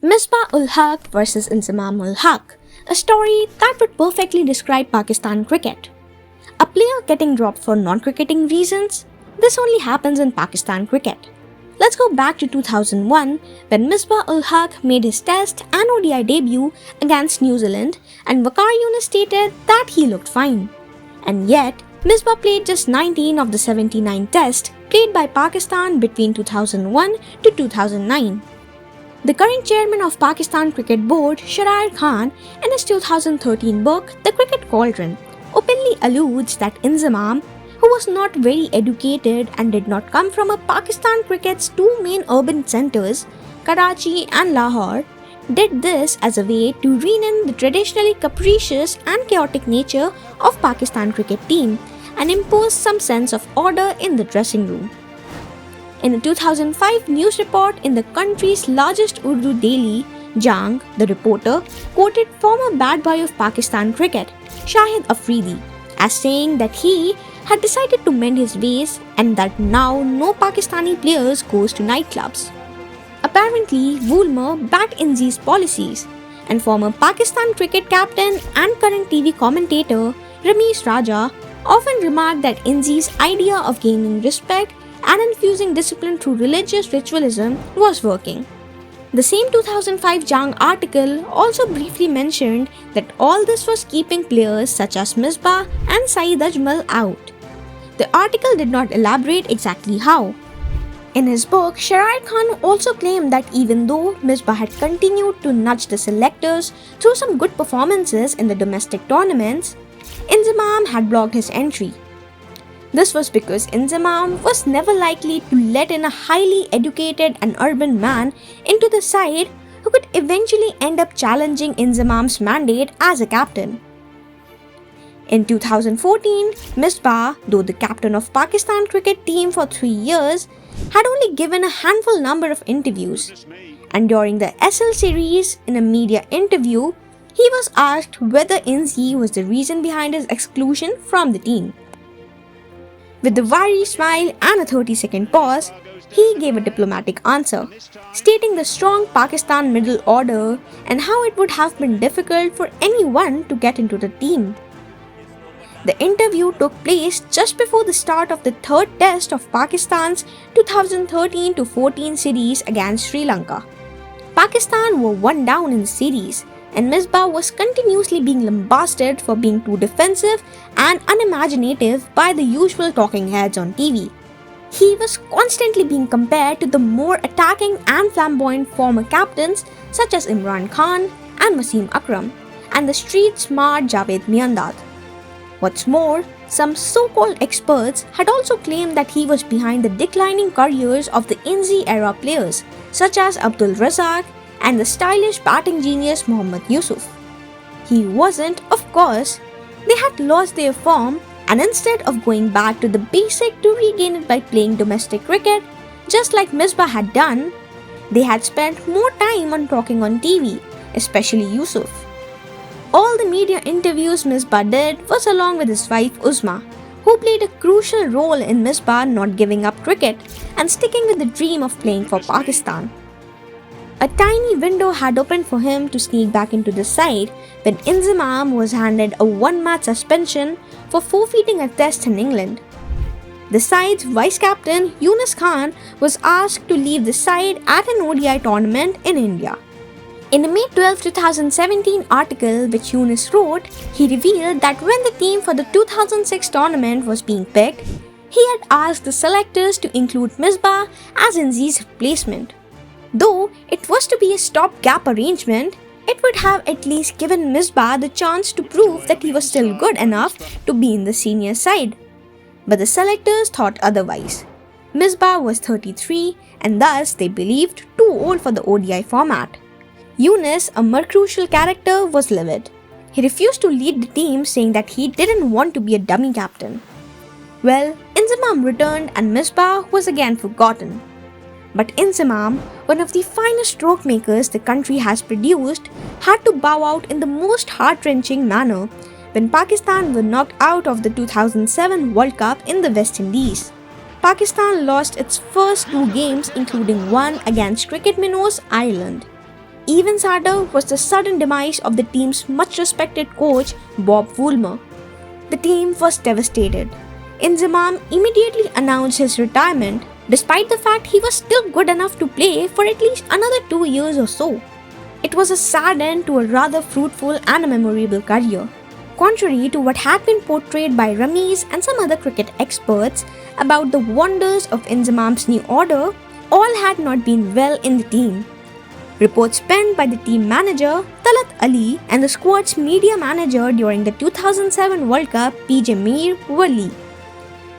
Misbah Ul Haq versus Inzamam Ul Haq, a story that would perfectly describe Pakistan cricket. A player getting dropped for non-cricketing reasons? This only happens in Pakistan cricket. Let's go back to 2001 when Misbah Ul Haq made his Test and ODI debut against New Zealand and Waqar Younis stated that he looked fine. And yet, Misbah played just 19 of the 79 Tests played by Pakistan between 2001 to 2009. The current chairman of Pakistan Cricket Board, Shahryar Khan, in his 2013 book, The Cricket Cauldron, openly alludes that Inzamam, who was not very educated and did not come from a Pakistan cricket's two main urban centers, Karachi and Lahore, did this as a way to rein in the traditionally capricious and chaotic nature of Pakistan cricket team and impose some sense of order in the dressing room. In a 2005 news report in the country's largest Urdu daily, Jang, the reporter, quoted former bad boy of Pakistan cricket, Shahid Afridi, as saying that he had decided to mend his ways and that now no Pakistani players goes to nightclubs. Apparently, woolmer backed Inzi's policies, and former Pakistan cricket captain and current TV commentator Ramesh Raja often remarked that Inzi's idea of gaining respect and infusing discipline through religious ritualism was working. The same 2005 Jang article also briefly mentioned that all this was keeping players such as Misbah and Saeed Ajmal out. The article did not elaborate exactly how. In his book, Shahryar Khan also claimed that even though Misbah had continued to nudge the selectors through some good performances in the domestic tournaments, Inzamam had blocked his entry. This was because Inzamam was never likely to let in a highly educated and urban man into the side who could eventually end up challenging Inzamam's mandate as a captain. In 2014, Misbah, though the captain of Pakistan cricket team for 3 years, had only given a handful number of interviews. And during the SL series, in a media interview, he was asked whether Inzi was the reason behind his exclusion from the team. With a wry smile and a 30-second pause, he gave a diplomatic answer, stating the strong Pakistan middle order and how it would have been difficult for anyone to get into the team. The interview took place just before the start of the third test of Pakistan's 2013-14 series against Sri Lanka. Pakistan were one down in the series, and Misbah was continuously being lambasted for being too defensive and unimaginative by the usual talking heads on TV. He was constantly being compared to the more attacking and flamboyant former captains such as Imran Khan and Wasim Akram, and the street-smart Javed Miandad. What's more, some so-called experts had also claimed that he was behind the declining careers of the Inzi-era players such as Abdul Razak and the stylish batting genius Mohammad Yusuf. He wasn't, of course. They had lost their form, and instead of going back to the basic to regain it by playing domestic cricket, just like Misbah had done, they had spent more time on talking on TV, especially Yusuf. All the media interviews Misbah did was along with his wife Uzma, who played a crucial role in Misbah not giving up cricket and sticking with the dream of playing for Pakistan. A tiny window had opened for him to sneak back into the side when Inzamam was handed a one-match suspension for forfeiting a test in England. The side's vice-captain Younis Khan was asked to leave the side at an ODI tournament in India. In a May 12, 2017 article which Younis wrote, he revealed that when the team for the 2006 tournament was being picked, he had asked the selectors to include Misbah as Inzi's replacement. Though it was to be a stopgap arrangement, it would have at least given Misbah the chance to prove that he was still good enough to be in the senior side. But the selectors thought otherwise. Misbah was 33 and thus they believed too old for the ODI format. Younis, a more crucial character, was livid. He refused to lead the team, saying that he didn't want to be a dummy captain. Well, Inzamam returned and Misbah was again forgotten. But Inzamam, one of the finest stroke makers the country has produced, had to bow out in the most heart-wrenching manner when Pakistan were knocked out of the 2007 World Cup in the West Indies. Pakistan lost its first 2 games, including one against cricket minnows Ireland. Even sadder was the sudden demise of the team's much respected coach, Bob Woolmer. The team was devastated. Inzamam immediately announced his retirement, despite the fact he was still good enough to play for at least another 2 years or so. It was a sad end to a rather fruitful and a memorable career. Contrary to what had been portrayed by Rameez and some other cricket experts about the wonders of Inzamam's new order, all had not been well in the team. Reports penned by the team manager Talat Ali and the squad's media manager during the 2007 World Cup PJ Mir were leaked.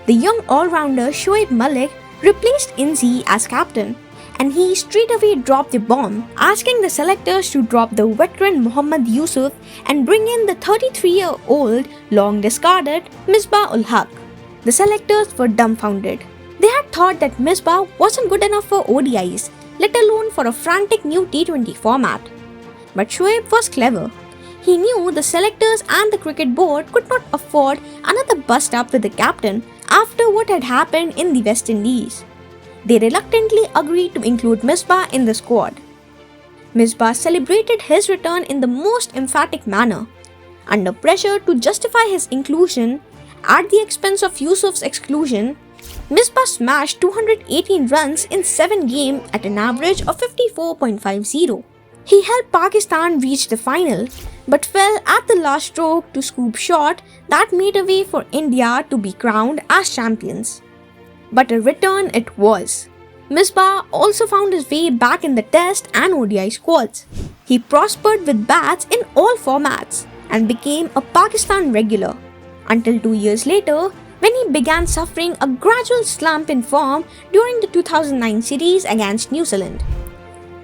The young all-rounder Shoaib Malik replaced Inzi as captain, and he straight away dropped the bomb, asking the selectors to drop the veteran Mohammad Yusuf and bring in the 33-year-old, long discarded Misbah Ul Haq. The selectors were dumbfounded. They had thought that Misbah wasn't good enough for ODIs, let alone for a frantic new T20 format. But Shoaib was clever. He knew the selectors and the cricket board could not afford another bust-up with the captain after what had happened in the West Indies. They reluctantly agreed to include Misbah in the squad. Misbah celebrated his return in the most emphatic manner. Under pressure to justify his inclusion at the expense of Yusuf's exclusion, Misbah smashed 218 runs in 7 games at an average of 54.50. He helped Pakistan reach the final, but fell at the last stroke to scoop shot that made a way for India to be crowned as champions. But a return it was. Misbah also found his way back in the Test and ODI squads. He prospered with bats in all formats and became a Pakistan regular, until 2 years later when he began suffering a gradual slump in form during the 2009 series against New Zealand.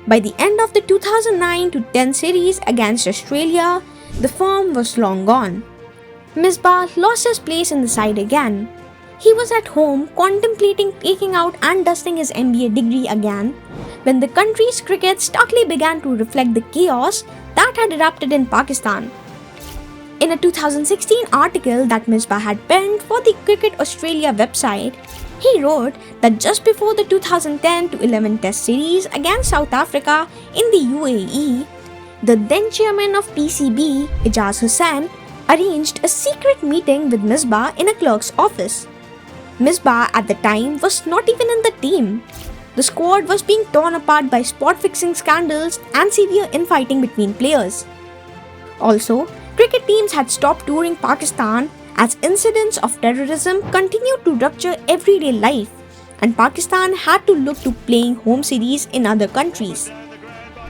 By the end of the 2009-10 series against Australia, the form was long gone. Misbah lost his place in the side again. He was at home contemplating taking out and dusting his MBA degree again when the country's cricket starkly began to reflect the chaos that had erupted in Pakistan. In a 2016 article that Misbah had penned for the Cricket Australia website, he wrote that just before the 2010-11 Test series against South Africa in the UAE, the then chairman of PCB, Ijaz Hussain, arranged a secret meeting with Misbah in a clerk's office. Misbah at the time was not even in the team. The squad was being torn apart by spot-fixing scandals and severe infighting between players. Also, cricket teams had stopped touring Pakistan as incidents of terrorism continued to rupture everyday life, and Pakistan had to look to playing home series in other countries.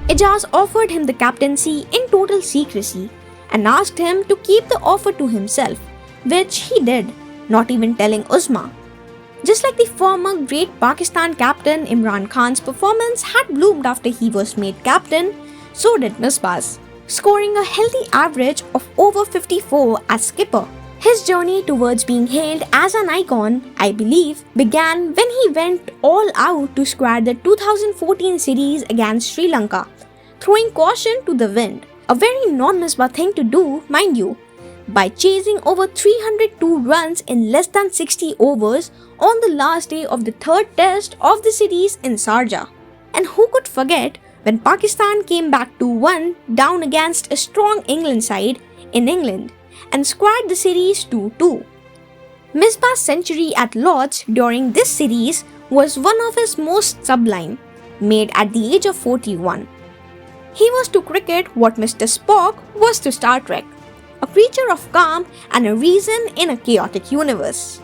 Ijaz offered him the captaincy in total secrecy and asked him to keep the offer to himself, which he did, not even telling Uzma. Just like the former great Pakistan captain Imran Khan's performance had bloomed after he was made captain, so did Misbah's, scoring a healthy average of over 54 as skipper. His journey towards being hailed as an icon, I believe, began when he went all out to square the 2014 series against Sri Lanka, throwing caution to the wind, a very non-Misbah thing to do, mind you, by chasing over 302 runs in less than 60 overs on the last day of the third test of the series in Sharjah. And who could forget when Pakistan came back 2-1 down against a strong England side in England and squared the series 2-2. Misbah's century at Lord's during this series was one of his most sublime, made at the age of 41. He was to cricket what Mr. Spock was to Star Trek, a creature of calm and a reason in a chaotic universe.